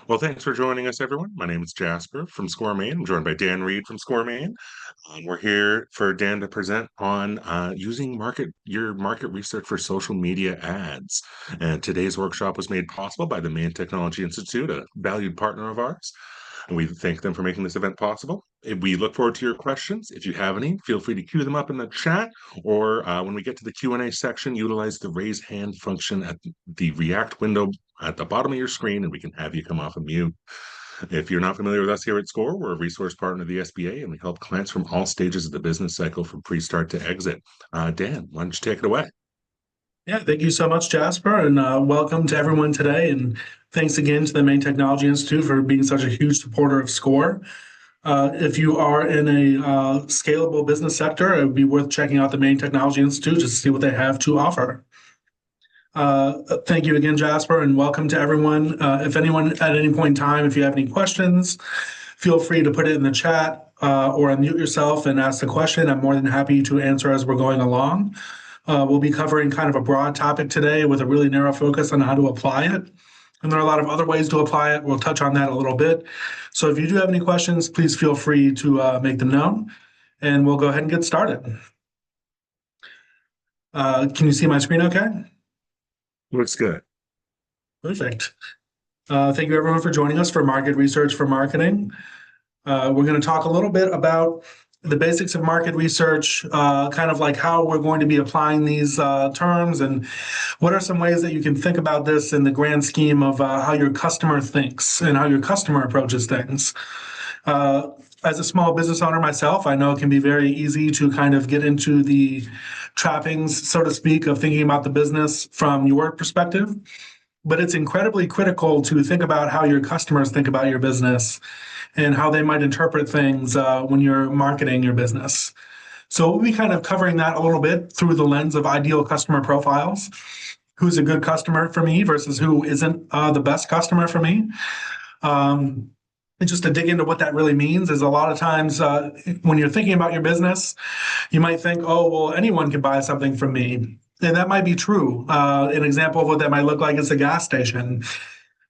Well, thanks for joining us, everyone. My name is Jasper from SCORE Maine. I'm joined by Dan Reed from SCORE Maine. We're here for Dan to present on using your market research for social media ads. And today's workshop was made possible by the Maine Technology Institute, a valued partner of ours. And we thank them for making this event possible. We look forward to your questions. If you have any, feel free to queue them up in the chat, or when we get to the Q&A section, utilize the raise hand function at the React window at the bottom of your screen, and we can have you come off of mute. If you're not familiar with us here at SCORE, we're a resource partner of the SBA, and we help clients from all stages of the business cycle from pre-start to exit. Dan, why don't you take it away? Yeah, thank you so much, Jasper, and welcome to everyone today. And thanks again to the Maine Technology Institute for being such a huge supporter of SCORE. If you are in a scalable business sector, it would be worth checking out the Maine Technology Institute just to see what they have to offer. Thank you again, Jasper, and welcome to everyone. If anyone at any point in time, if you have any questions, feel free to put it in the chat or unmute yourself and ask the question. I'm more than happy to answer as we're going along. We'll be covering kind of a broad topic today with a really narrow focus on how to apply it. And there are a lot of other ways to apply it. We'll touch on that a little bit. So if you do have any questions, please feel free to make them known, and we'll go ahead and get started. Can you see my screen okay? Looks good. Perfect. Thank you everyone for joining us for Market Research for Marketing. We're going to talk a little bit about the basics of market research, kind of like how we're going to be applying these terms, and what are some ways that you can think about this in the grand scheme of how your customer thinks and how your customer approaches things. As a small business owner myself, I know it can be very easy to kind of get into the trappings, so to speak, of thinking about the business from your perspective. But it's incredibly critical to think about how your customers think about your business and how they might interpret things when you're marketing your business. So we'll be kind of covering that a little bit through the lens of ideal customer profiles. Who's a good customer for me versus who isn't the best customer for me. And just to dig into what that really means is a lot of times when you're thinking about your business, you might think, oh, well, anyone can buy something from me. And that might be true. An example of what that might look like is a gas station.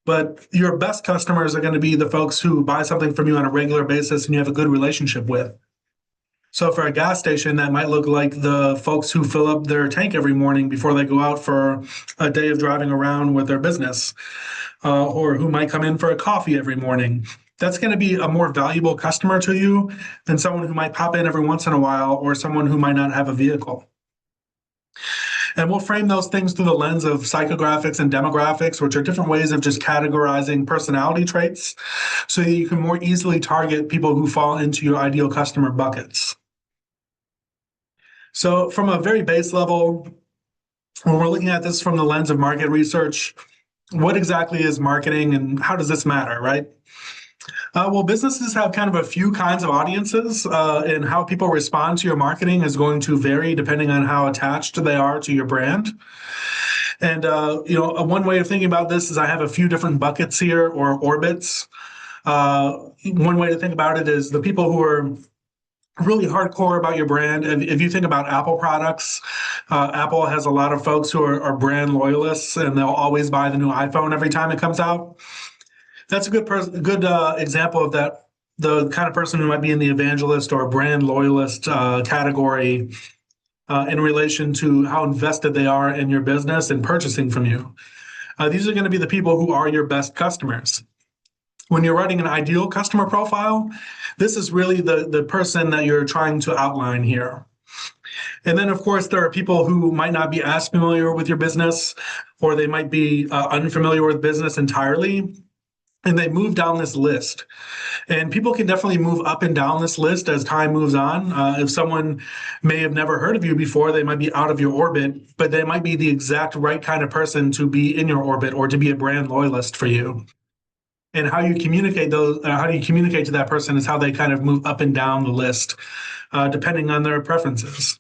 But your best customers are going to be the folks who buy something from you on a regular basis and you have a good relationship with. So for a gas station, that might look like the folks who fill up their tank every morning before they go out for a day of driving around with their business, or who might come in for a coffee every morning. That's going to be a more valuable customer to you than someone who might pop in every once in a while or someone who might not have a vehicle. And we'll frame those things through the lens of psychographics and demographics, which are different ways of just categorizing personality traits so that you can more easily target people who fall into your ideal customer buckets. So from a very base level, when we're looking at this from the lens of market research, what exactly is marketing and how does this matter, right? Well, businesses have kind of a few kinds of audiences, and how people respond to your marketing is going to vary depending on how attached they are to your brand. And one way of thinking about this is I have a few different buckets here, or orbits. One way to think about it is the people who are really hardcore about your brand. And if you think about Apple products, Apple has a lot of folks who are brand loyalists, and they'll always buy the new iPhone every time it comes out. That's a good example of that, the kind of person who might be in the evangelist or brand loyalist category in relation to how invested they are in your business and purchasing from you. These are going to be the people who are your best customers. When you're writing an ideal customer profile, this is really the person that you're trying to outline here. And then, of course, there are people who might not be as familiar with your business, or they might be unfamiliar with business entirely. And they move down this list. And people can definitely move up and down this list as time moves on. If someone may have never heard of you before, they might be out of your orbit, but they might be the exact right kind of person to be in your orbit or to be a brand loyalist for you. And how you communicate to that person is how they kind of move up and down the list, depending on their preferences.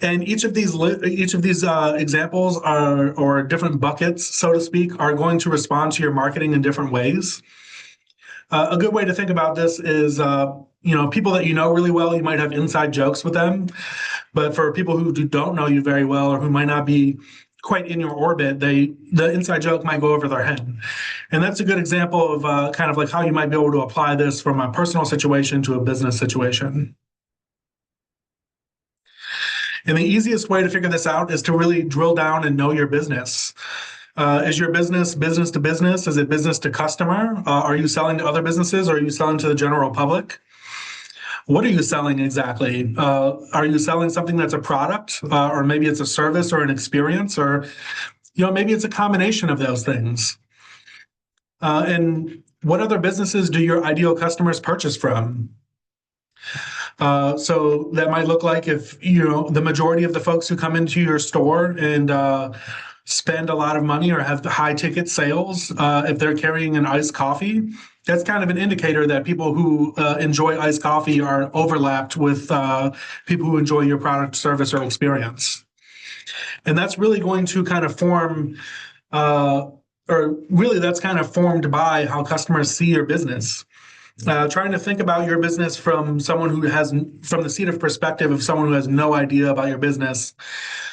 And each of these examples or different buckets, so to speak, are going to respond to your marketing in different ways. A good way to think about this is, people that you know really well, you might have inside jokes with them. But for people who don't know you very well or who might not be quite in your orbit, the inside joke might go over their head. And that's a good example of kind of like how you might be able to apply this from a personal situation to a business situation. And the easiest way to figure this out is to really drill down and know your business. Is your business business to business? Is it business to customer? Are you selling to other businesses or are you selling to the general public? What are you selling exactly? Are you selling something that's a product, or maybe it's a service or an experience, or maybe it's a combination of those things? And what other businesses do your ideal customers purchase from? So that might look like if the majority of the folks who come into your store and spend a lot of money or have high ticket sales, if they're carrying an iced coffee, that's kind of an indicator that people who enjoy iced coffee are overlapped with people who enjoy your product, service, or experience. And that's really going to kind of form, or really that's kind of formed by how customers see your business. Trying to think about your business from the seat of perspective of someone who has no idea about your business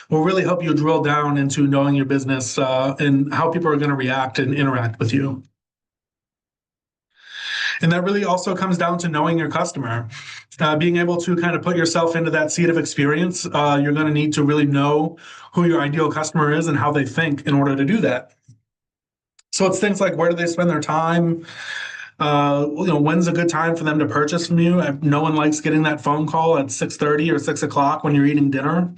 will really help you drill down into knowing your business and how people are going to react and interact with you. And that really also comes down to knowing your customer. Being able to kind of put yourself into that seat of experience, you're going to need to really know who your ideal customer is and how they think in order to do that. So it's things like, where do they spend their time? When's a good time for them to purchase from you? No one likes getting that phone call at 6:30 or 6 o'clock when you're eating dinner.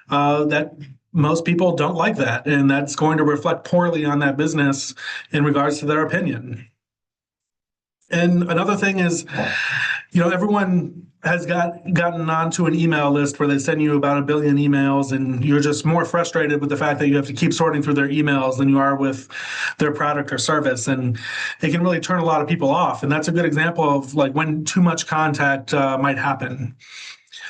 That most people don't like that, and that's going to reflect poorly on that business in regards to their opinion. And another thing is, everyone has gotten onto an email list where they send you about 1 billion emails, and you're just more frustrated with the fact that you have to keep sorting through their emails than you are with their product or service. And it can really turn a lot of people off. And that's a good example of like when too much contact might happen.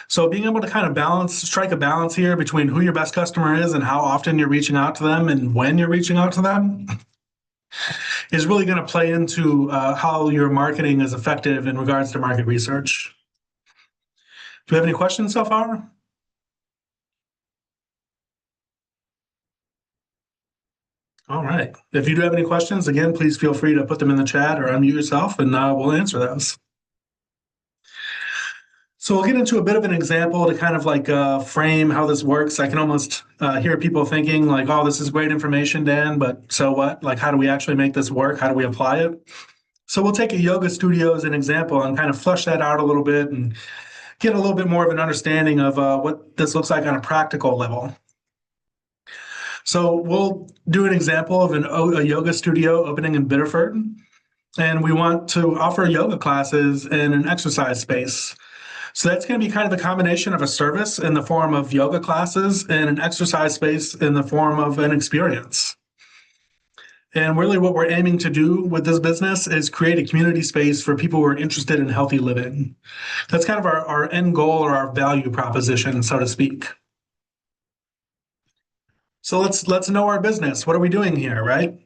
So being able to kind of strike a balance here between who your best customer is and how often you're reaching out to them and when you're reaching out to them is really going to play into how your marketing is effective in regards to market research. Do we have any questions so far? All right. If you do have any questions, again, please feel free to put them in the chat or unmute yourself, and we'll answer those. So we'll get into a bit of an example to kind of like frame how this works. I can almost hear people thinking like, oh, this is great information, Dan, but so what? Like, how do we actually make this work? How do we apply it? So we'll take a yoga studio as an example and kind of flesh that out a little bit and get a little bit more of an understanding of what this looks like on a practical level. So we'll do an example of a yoga studio opening in Biddeford, and we want to offer yoga classes in an exercise space. So that's going to be kind of a combination of a service in the form of yoga classes and an exercise space in the form of an experience. And really what we're aiming to do with this business is create a community space for people who are interested in healthy living. That's kind of our end goal or our value proposition, so to speak. So let's know our business. What are we doing here, right?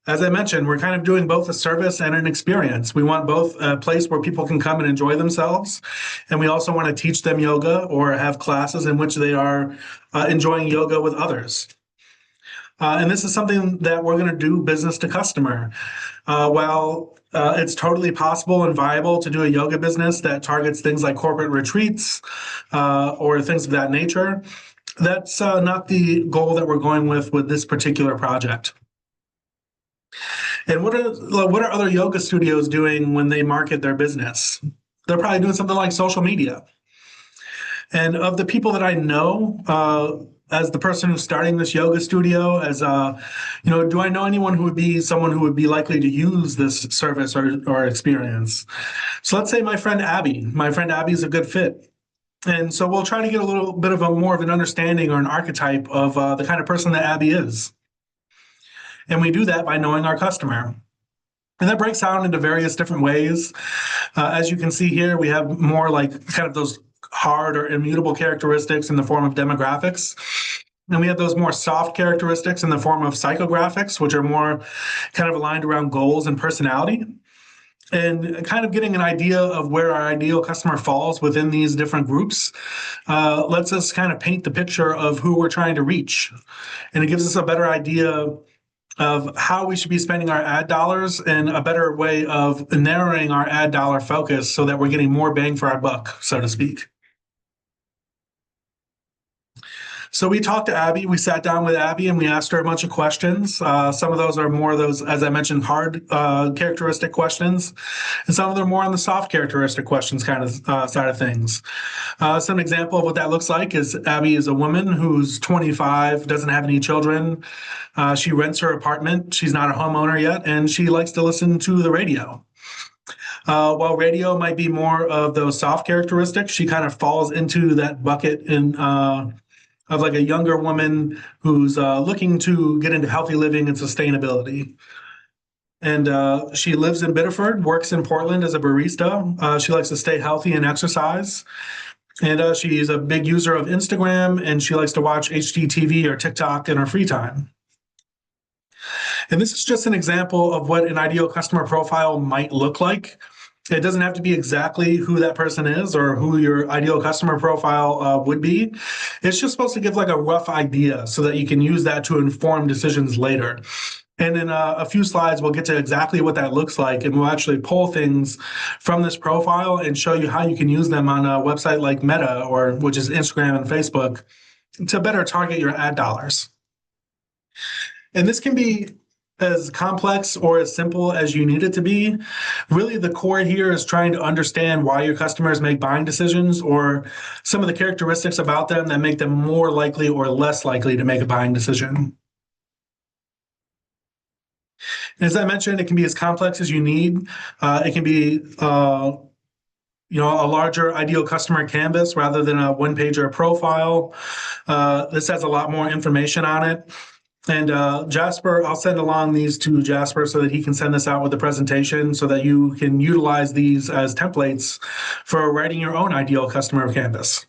As I mentioned, we're kind of doing both a service and an experience. We want both a place where people can come and enjoy themselves, and we also want to teach them yoga or have classes in which they are enjoying yoga with others. And this is something that we're going to do business to customer. While it's totally possible and viable to do a yoga business that targets things like corporate retreats or things of that nature, that's not the goal that we're going with this particular project. And what are other yoga studios doing when they market their business? They're probably doing something like social media. And of the people that I know, as the person who's starting this yoga studio, do I know anyone who would be someone who would be likely to use this service or experience? So let's say my friend Abby. My friend Abby is a good fit. And so we'll try to get a little bit of more of an understanding or an archetype of the kind of person that Abby is. And we do that by knowing our customer. And that breaks down into various different ways. As you can see here, we have more like kind of those hard or immutable characteristics in the form of demographics. And we have those more soft characteristics in the form of psychographics, which are more kind of aligned around goals and personality. and kind of getting an idea of where our ideal customer falls within these different groups lets us kind of paint the picture of who we're trying to reach. And it gives us a better idea of how we should be spending our ad dollars and a better way of narrowing our ad dollar focus so that we're getting more bang for our buck, so to speak. So we talked to Abby. We sat down with Abby and we asked her a bunch of questions. Some of those are more of those, as I mentioned, hard characteristic questions, and some of them are more on the soft characteristic questions kind of side of things. Some example of what that looks like is Abby is a woman who's 25, doesn't have any children. She rents her apartment. She's not a homeowner yet, and she likes to listen to the radio. While radio might be more of those soft characteristics, she kind of falls into that bucket in of like a younger woman who's looking to get into healthy living and sustainability. And she lives in Biddeford, works in Portland as a barista. She likes to stay healthy and exercise. And she's a big user of Instagram, and she likes to watch HGTV or TikTok in her free time. And this is just an example of what an ideal customer profile might look like. It doesn't have to be exactly who that person is or who your ideal customer profile would be. It's just supposed to give like a rough idea so that you can use that to inform decisions later. And in a few slides, we'll get to exactly what that looks like, and we'll actually pull things from this profile and show you how you can use them on a website like Meta, or which is Instagram and Facebook, to better target your ad dollars. And this can be as complex or as simple as you need it to be. Really, the core here is trying to understand why your customers make buying decisions, or some of the characteristics about them that make them more likely or less likely to make a buying decision. As I mentioned, it can be as complex as you need. It can be a larger ideal customer canvas rather than a one-pager profile. This has a lot more information on it. And Jasper, I'll send along these to Jasper so that he can send this out with the presentation so that you can utilize these as templates for writing your own ideal customer canvas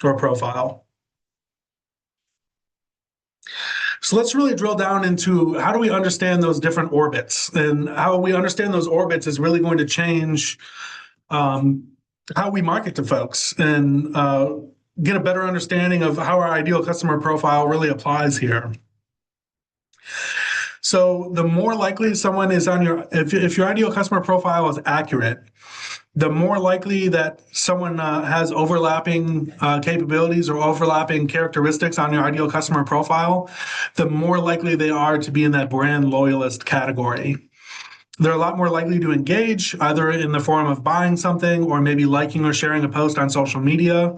or profile. So let's really drill down into how do we understand those different orbits, and how we understand those orbits is really going to change how we market to folks and get a better understanding of how our ideal customer profile really applies here. So the more likely someone is on your, if your ideal customer profile is accurate, the more likely that someone has overlapping capabilities or overlapping characteristics on your ideal customer profile, the more likely they are to be in that brand loyalist category. They're a lot more likely to engage, either in the form of buying something or maybe liking or sharing a post on social media.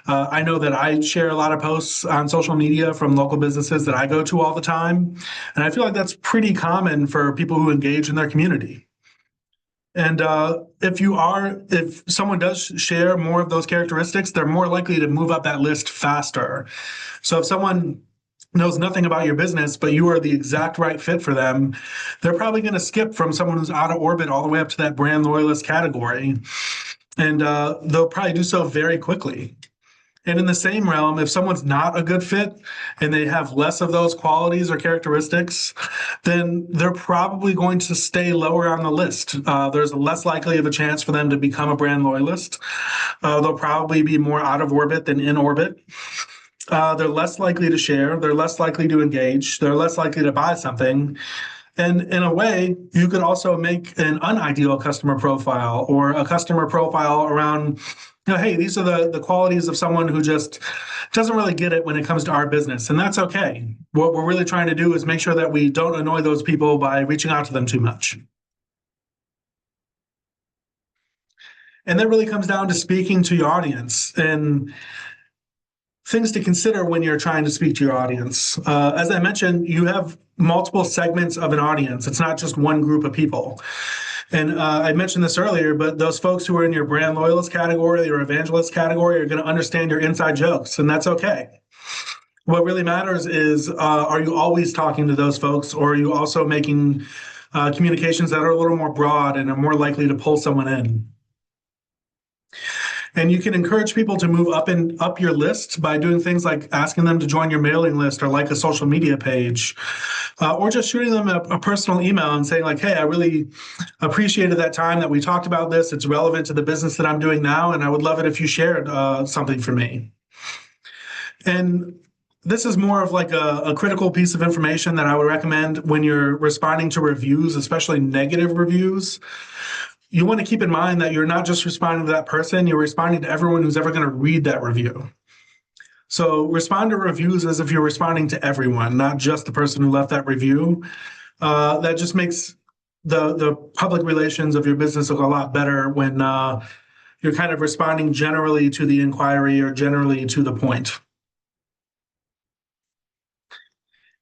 I know that I share a lot of posts on social media from local businesses that I go to all the time. And I feel like that's pretty common for people who engage in their community. And if someone does share more of those characteristics, they're more likely to move up that list faster. So if someone knows nothing about your business, but you are the exact right fit for them, they're probably going to skip from someone who's out of orbit all the way up to that brand loyalist category. And they'll probably do so very quickly. And in the same realm, if someone's not a good fit and they have less of those qualities or characteristics, then they're probably going to stay lower on the list. There's less likely of a chance for them to become a brand loyalist. They'll probably be more out of orbit than in orbit. They're less likely to share. They're less likely to engage. They're less likely to buy something. And in a way, you could also make an unideal customer profile, or a customer profile around, hey, these are the qualities of someone who just doesn't really get it when it comes to our business. And that's okay. What we're really trying to do is make sure that we don't annoy those people by reaching out to them too much. And that really comes down to speaking to your audience and things to consider when you're trying to speak to your audience. As I mentioned, you have multiple segments of an audience. It's not just one group of people. And I mentioned this earlier, but those folks who are in your brand loyalist category or evangelist category are going to understand your inside jokes, and that's okay. What really matters is, are you always talking to those folks, or are you also making communications that are a little more broad and are more likely to pull someone in? And you can encourage people to move up your list by doing things like asking them to join your mailing list or like a social media page. or just shooting them a personal email and saying like, hey, I really appreciated that time that we talked about this. It's relevant to the business that I'm doing now, and I would love it if you shared something for me. And this is more of like a critical piece of information that I would recommend when you're responding to reviews, especially negative reviews. You want to keep in mind that you're not just responding to that person, you're responding to everyone who's ever going to read that review. So respond to reviews as if you're responding to everyone, not just the person who left that review. That just makes the public relations of your business look a lot better when you're kind of responding generally to the inquiry or generally to the point.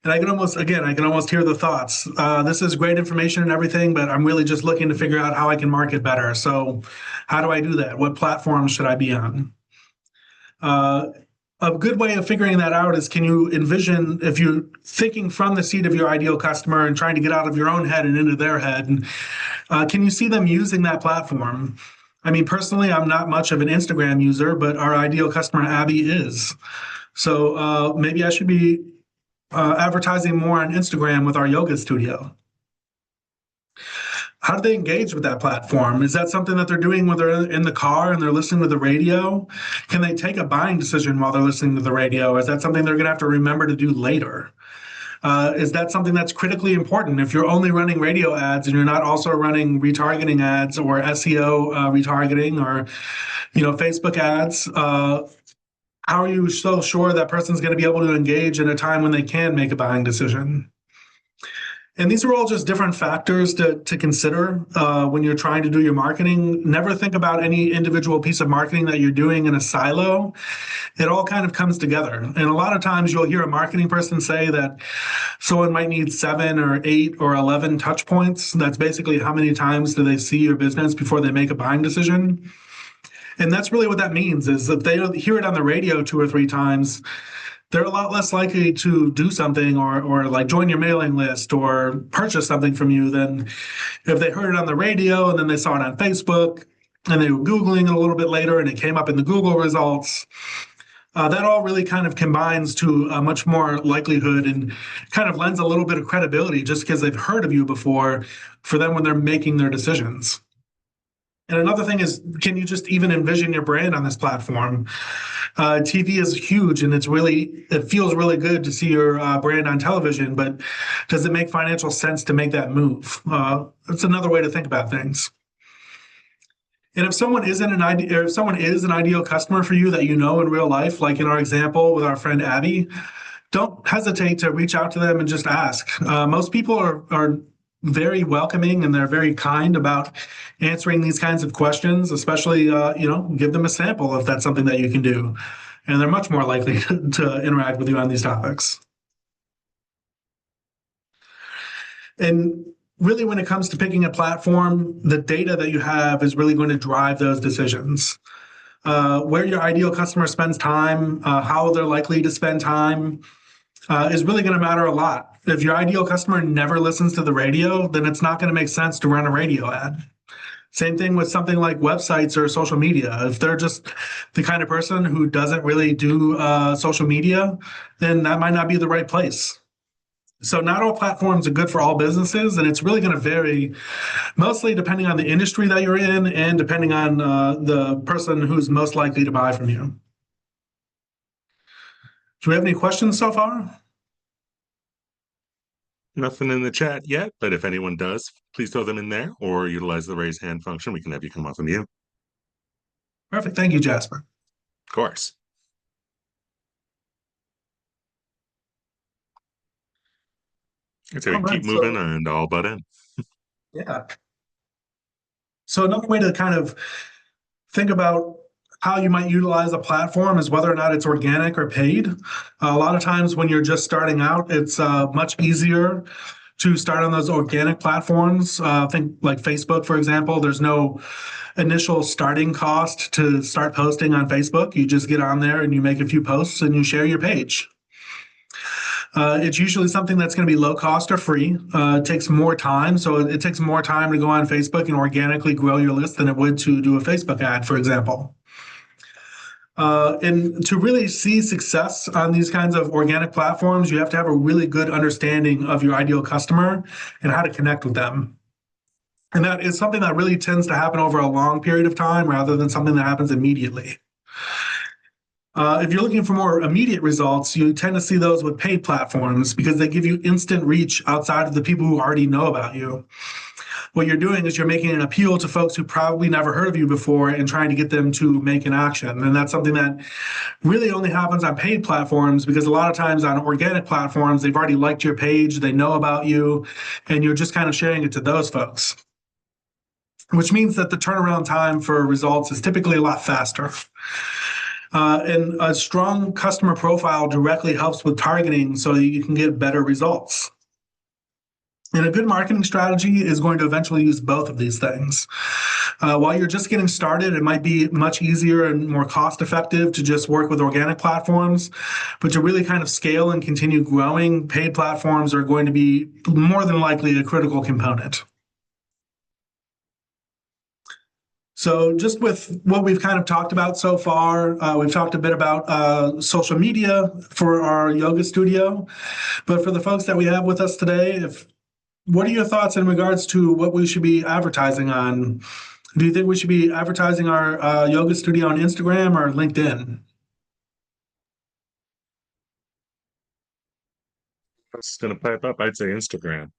And I can almost hear the thoughts. This is great information and everything, but I'm really just looking to figure out how I can market better. So how do I do that? What platforms should I be on? A good way of figuring that out is, can you envision, if you're thinking from the seat of your ideal customer and trying to get out of your own head and into their head, and can you see them using that platform? I mean, personally, I'm not much of an Instagram user, but our ideal customer, Abby, is. So maybe I should be advertising more on Instagram with our yoga studio. How do they engage with that platform? Is that something that they're doing when they're in the car and they're listening to the radio? Can they take a buying decision while they're listening to the radio? Is that something they're going to have to remember to do later? Is that something that's critically important? If you're only running radio ads and you're not also running retargeting ads or SEO retargeting or Facebook ads, how are you so sure that person's going to be able to engage in a time when they can make a buying decision? And these are all just different factors to consider when you're trying to do your marketing. Never think about any individual piece of marketing that you're doing in a silo. It all kind of comes together. And a lot of times you'll hear a marketing person say that someone might need 7 or 8 or 11 touch points. That's basically how many times do they see your business before they make a buying decision. And that's really what that means, is if they hear it on the radio 2 or 3 times, they're a lot less likely to do something or like join your mailing list or purchase something from you than if they heard it on the radio and then they saw it on Facebook and they were Googling it a little bit later and it came up in the Google results. That all really kind of combines to a much more likelihood and kind of lends a little bit of credibility just because they've heard of you before for them when they're making their decisions. And another thing is, can you just even envision your brand on this platform? TV is huge, and it feels really good to see your brand on television, but does it make financial sense to make that move? That's another way to think about things. And if someone is an ideal customer for you that you know in real life, like in our example with our friend Abby, don't hesitate to reach out to them and just ask. Most people are very welcoming and they're very kind about answering these kinds of questions, especially, give them a sample if that's something that you can do. And they're much more likely to interact with you on these topics. And really, when it comes to picking a platform, the data that you have is really going to drive those decisions. Where your ideal customer spends time, how they're likely to spend time, is really going to matter a lot. If your ideal customer never listens to the radio, then it's not going to make sense to run a radio ad. Same thing with something like websites or social media. If they're just the kind of person who doesn't really do social media, then that might not be the right place. So not all platforms are good for all businesses, and it's really going to vary, mostly depending on the industry that you're in and depending on the person who's most likely to buy from you. Do we have any questions so far? Nothing in the chat yet, but if anyone does, please throw them in there or utilize the raise hand function. We can have you come off of mute. Perfect. Thank you, Jasper. Of course. So we keep moving and all butt in. Yeah. So another way to kind of think about how you might utilize a platform is whether or not it's organic or paid. A lot of times when you're just starting out, it's much easier to start on those organic platforms. Think like Facebook, for example. There's no initial starting cost to start posting on Facebook. You just get on there and you make a few posts and you share your page. It's usually something that's going to be low cost or free. It takes more time. So it takes more time to go on Facebook and organically grow your list than it would to do a Facebook ad, for example. And to really see success on these kinds of organic platforms, you have to have a really good understanding of your ideal customer and how to connect with them. And that is something that really tends to happen over a long period of time rather than something that happens immediately. If you're looking for more immediate results, you tend to see those with paid platforms because they give you instant reach outside of the people who already know about you. What you're doing is you're making an appeal to folks who probably never heard of you before and trying to get them to make an action. And that's something that really only happens on paid platforms because a lot of times on organic platforms, they've already liked your page, they know about you, and you're just kind of sharing it to those folks, which means that the turnaround time for results is typically a lot faster. And a strong customer profile directly helps with targeting so that you can get better results. And a good marketing strategy is going to eventually use both of these things. While you're just getting started, it might be much easier and more cost effective to just work with organic platforms. But to really kind of scale and continue growing, paid platforms are going to be more than likely a critical component. So just with what we've kind of talked about so far, we've talked a bit about social media for our yoga studio. But for the folks that we have with us today, what are your thoughts in regards to what we should be advertising on? Do you think we should be advertising our yoga studio on Instagram or LinkedIn? I was going to pipe up. I'd say Instagram.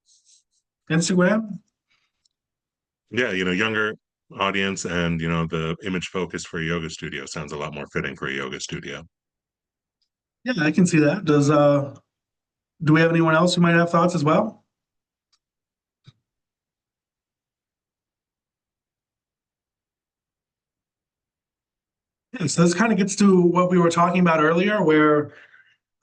Instagram? Yeah, younger audience and, the image focus for a yoga studio sounds a lot more fitting for a yoga studio. Yeah, I can see that. Do we have anyone else who might have thoughts as well? Yeah, so this kind of gets to what we were talking about earlier, where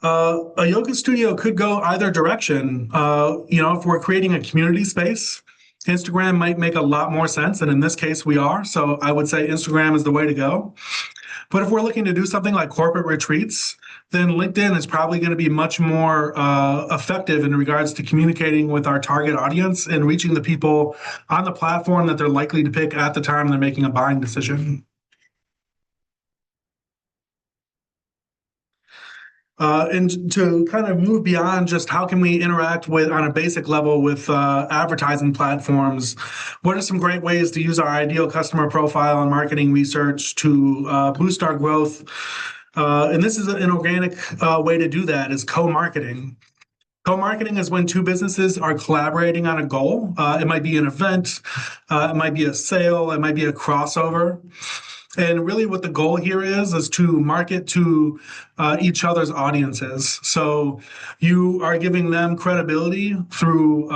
a yoga studio could go either direction. If we're creating a community space, Instagram might make a lot more sense. And in this case, we are. So I would say Instagram is the way to go. But if we're looking to do something like corporate retreats, then LinkedIn is probably going to be much more effective in regards to communicating with our target audience and reaching the people on the platform that they're likely to pick at the time they're making a buying decision. And to kind of move beyond just how can we interact with on a basic level with advertising platforms, what are some great ways to use our ideal customer profile and marketing research to boost our growth? And this is an organic way to do that is co-marketing. Co-marketing is when two businesses are collaborating on a goal. It might be an event, it might be a sale, it might be a crossover. And really what the goal here is to market to each other's audiences. So you are giving them credibility through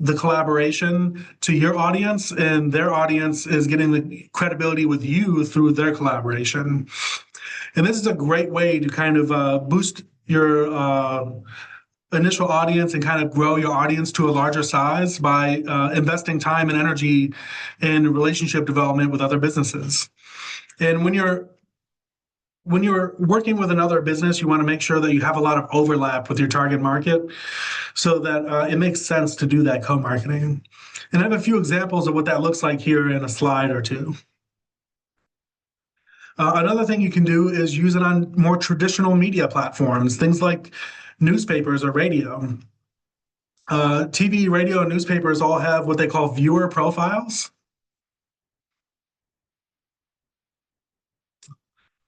the collaboration to your audience, and their audience is getting the credibility with you through their collaboration. And this is a great way to kind of boost your initial audience and kind of grow your audience to a larger size by investing time and energy in relationship development with other businesses. And when you're working with another business, you want to make sure that you have a lot of overlap with your target market so that it makes sense to do that co-marketing. And I have a few examples of what that looks like here in a slide or two. Another thing you can do is use it on more traditional media platforms, things like newspapers or radio. TV, radio, and newspapers all have what they call viewer profiles.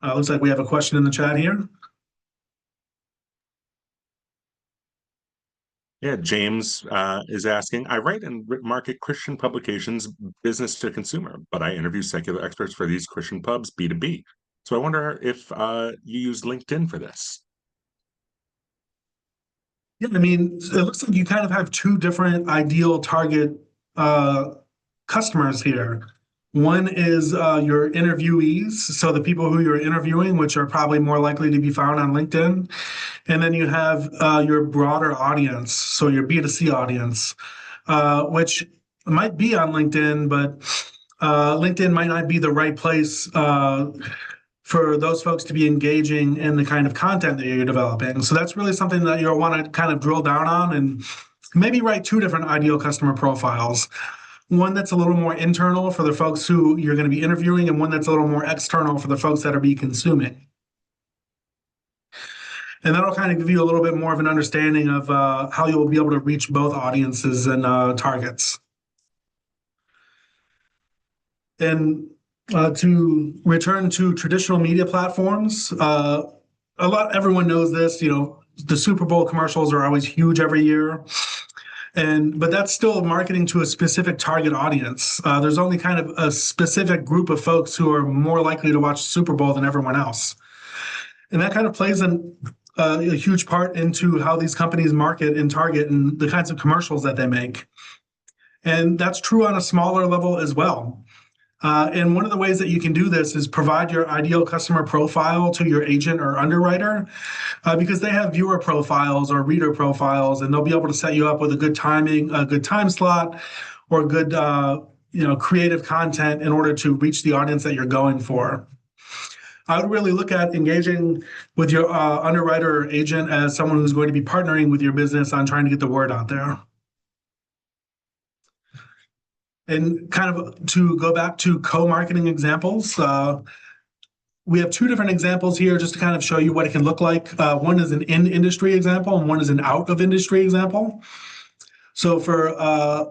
Looks like we have a question in the chat here. Yeah, James is asking, I write and market Christian publications business to consumer, but I interview secular experts for these Christian pubs B2B. So I wonder if you use LinkedIn for this. Yeah, I mean, it looks like you kind of have two different ideal target customers here. One is your interviewees, so the people who you're interviewing, which are probably more likely to be found on LinkedIn. And then you have your broader audience, so your B2C audience, which might be on LinkedIn, but LinkedIn might not be the right place for those folks to be engaging in the kind of content that you're developing. So that's really something that you'll want to kind of drill down on and maybe write two different ideal customer profiles. one that's a little more internal for the folks who you're going to be interviewing, and one that's a little more external for the folks that are be consuming. And that'll kind of give you a little bit more of an understanding of how you'll be able to reach both audiences and targets. And to return to traditional media platforms, everyone knows this. The Super Bowl commercials are always huge every year. But that's still marketing to a specific target audience. There's only kind of a specific group of folks who are more likely to watch the Super Bowl than everyone else. And that kind of plays a huge part into how these companies market and target and the kinds of commercials that they make. And that's true on a smaller level as well. And one of the ways that you can do this is provide your ideal customer profile to your agent or underwriter, because they have viewer profiles or reader profiles, and they'll be able to set you up with a good time slot, or good, creative content in order to reach the audience that you're going for. I would really look at engaging with your underwriter or agent as someone who's going to be partnering with your business on trying to get the word out there. And kind of to go back to co-marketing examples, we have two different examples here just to kind of show you what it can look like. One is an in-industry example and one is an out-of-industry example. So for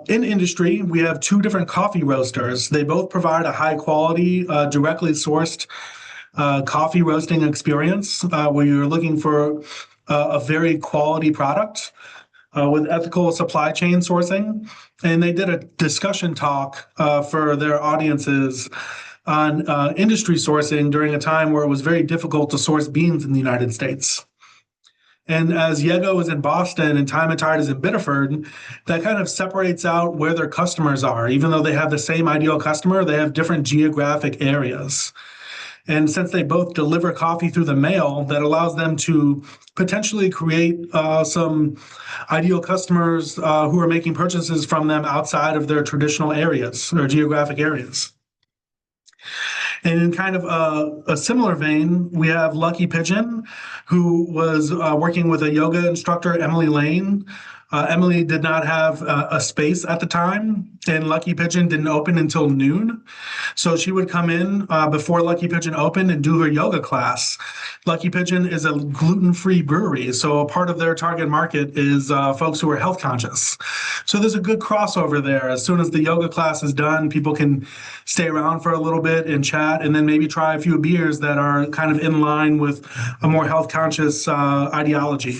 in-industry, we have two different coffee roasters. They both provide a high-quality, directly sourced coffee roasting experience where you're looking for a very quality product with ethical supply chain sourcing. And they did a discussion talk for their audiences on industry sourcing during a time where it was very difficult to source beans in the United States. And as Yego is in Boston and Time and Tide is in Biddeford, that kind of separates out where their customers are. Even though they have the same ideal customer, they have different geographic areas. And since they both deliver coffee through the mail, that allows them to potentially create some ideal customers who are making purchases from them outside of their traditional areas or geographic areas. And in kind of a similar vein, we have Lucky Pigeon, who was working with a yoga instructor, Emily Lane. Emily did not have a space at the time, and Lucky Pigeon didn't open until noon. So she would come in before Lucky Pigeon opened and do her yoga class. Lucky Pigeon is a gluten-free brewery, so a part of their target market is folks who are health conscious. So there's a good crossover there. As soon as the yoga class is done, people can stay around for a little bit and chat, and then maybe try a few beers that are kind of in line with a more health conscious ideology.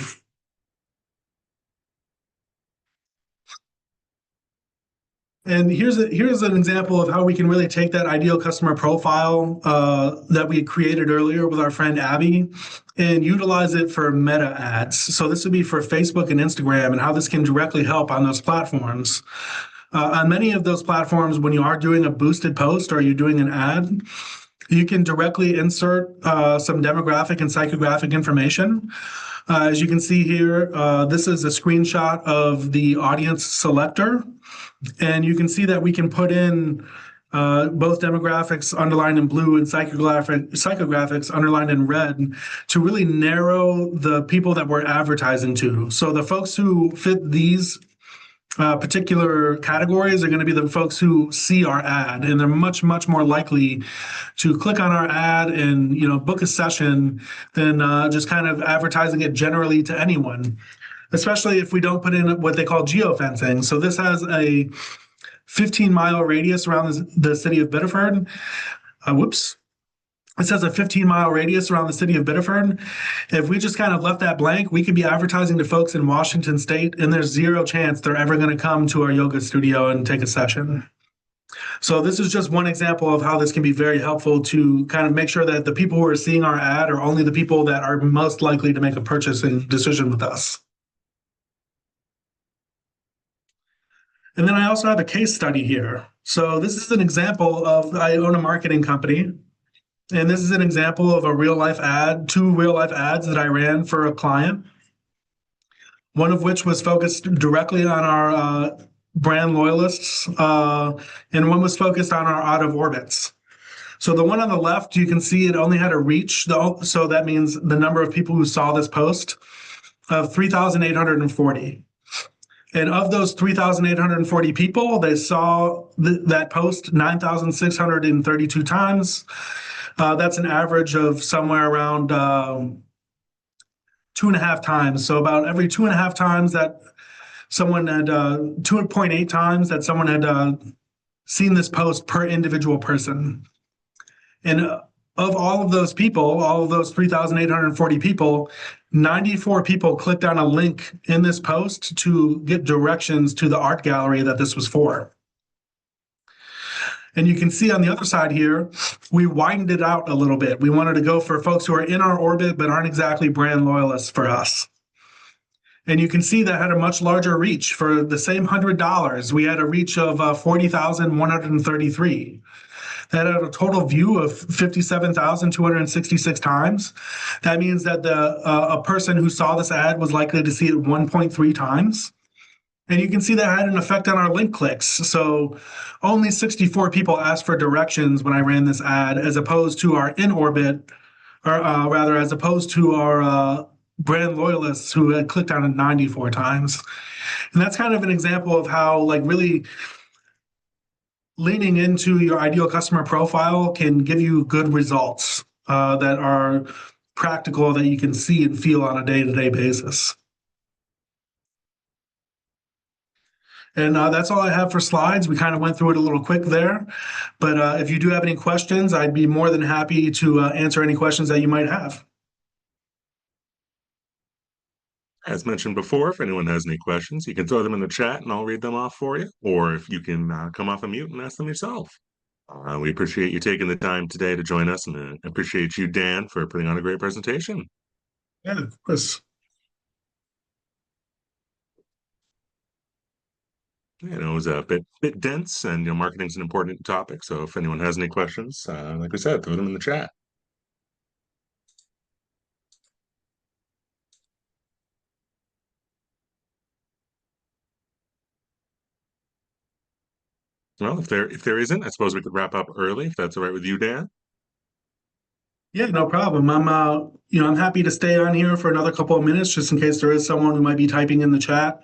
And here's an example of how we can really take that ideal customer profile that we created earlier with our friend Abby and utilize it for meta ads. So this would be for Facebook and Instagram, and how this can directly help on those platforms. On many of those platforms, when you are doing a boosted post or you're doing an ad, you can directly insert some demographic and psychographic information. As you can see here, this is a screenshot of the audience selector. And you can see that we can put in both demographics underlined in blue and psychographics underlined in red to really narrow the people that we're advertising to. So the folks who fit these particular categories are going to be the folks who see our ad, and they're much, much more likely to click on our ad and book a session than just kind of advertising it generally to anyone. Especially if we don't put in what they call geofencing. So this has a 15-mile radius around the city of Biddeford. It says a 15-mile radius around the city of Biddeford. If we just kind of left that blank, we could be advertising to folks in Washington State, and there's zero chance they're ever going to come to our yoga studio and take a session. So this is just one example of how this can be very helpful to kind of make sure that the people who are seeing our ad are only the people that are most likely to make a purchasing decision with us. And then I also have a case study here. So this is an example of, I own a marketing company, and this is an example of a real-life ad, 2 real-life ads that I ran for a client, one of which was focused directly on our brand loyalists, and one was focused on our out-of-orbits. So the one on the left, you can see it only had a reach, so that means the number of people who saw this post of 3,840. And of those 3,840 people, they saw that post 9,632 times. That's an average of somewhere around 2.5 times. So about every 2.5 times that someone had 2.8 times that someone had seen this post per individual person. And of all of those people, all of those 3,840 people, 94 people clicked on a link in this post to get directions to the art gallery that this was for. And you can see on the other side here, we widened it out a little bit. We wanted to go for folks who are in our orbit but aren't exactly brand loyalists for us. And you can see that had a much larger reach. For the same $100, we had a reach of 40,133. That had a total view of 57,266 times. That means that a person who saw this ad was likely to see it 1.3 times. And you can see that had an effect on our link clicks. So only 64 people asked for directions when I ran this ad, as opposed to our in orbit, or rather, as opposed to our brand loyalists who had clicked on it 94 times. And that's kind of an example of how, like, really leaning into your ideal customer profile can give you good results that are practical, that you can see and feel on a day-to-day basis. And that's all I have for slides. We kind of went through it a little quick there, but if you do have any questions, I'd be more than happy to answer any questions that you might have. As mentioned before, if anyone has any questions, you can throw them in the chat and I'll read them off for you, or if you can come off a mute and ask them yourself. We appreciate you taking the time today to join us, and appreciate you, Dan, for putting on a great presentation. Yeah, of course. It was a bit dense, and marketing's an important topic. So if anyone has any questions, like we said, throw them in the chat. Well, if there isn't, I suppose we could wrap up early, if that's all right with you, Dan. Yeah, no problem. I'm happy to stay on here for another couple of minutes just in case there is someone who might be typing in the chat.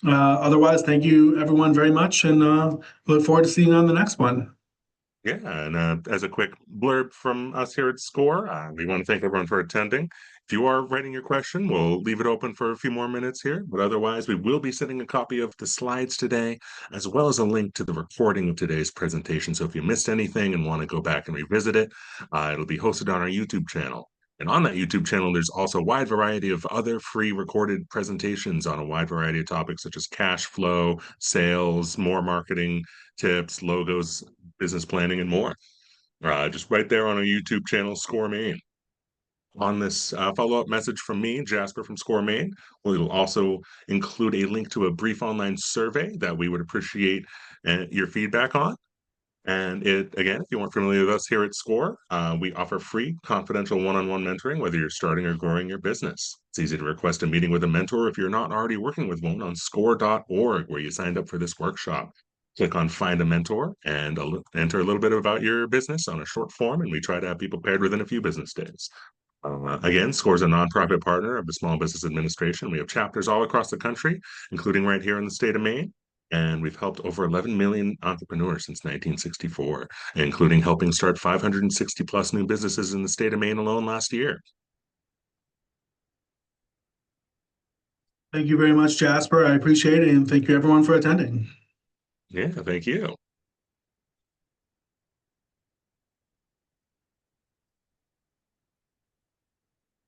Otherwise, thank you everyone very much, and look forward to seeing you on the next one. Yeah, and as a quick blurb from us here at SCORE, we want to thank everyone for attending. If you are writing your question, we'll leave it open for a few more minutes here, but otherwise, we will be sending a copy of the slides today, as well as a link to the recording of today's presentation. So if you missed anything and want to go back and revisit it, it'll be hosted on our YouTube channel. And on that YouTube channel, there's also a wide variety of other free recorded presentations on a wide variety of topics, such as cash flow, sales, more marketing tips, logos, business planning, and more. Just right there on our YouTube channel, SCORE Maine. On this follow-up message from me, Jasper from SCORE Maine, we'll also include a link to a brief online survey that we would appreciate your feedback on. And again, if you aren't familiar with us here at SCORE, we offer free, confidential one-on-one mentoring, whether you're starting or growing your business. It's easy to request a meeting with a mentor if you're not already working with one on score.org, where you signed up for this workshop. Click on Find a Mentor and enter a little bit about your business on a short form, and we try to have people paired within a few business days. Again, SCORE is a nonprofit partner of the Small Business Administration. We have chapters all across the country, including right here in the state of Maine. And we've helped over 11 million entrepreneurs since 1964, including helping start 560 plus new businesses in the state of Maine alone last year. Thank you very much, Jasper. I appreciate it, and thank you everyone for attending. Yeah, thank you.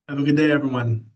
Have a good day, everyone.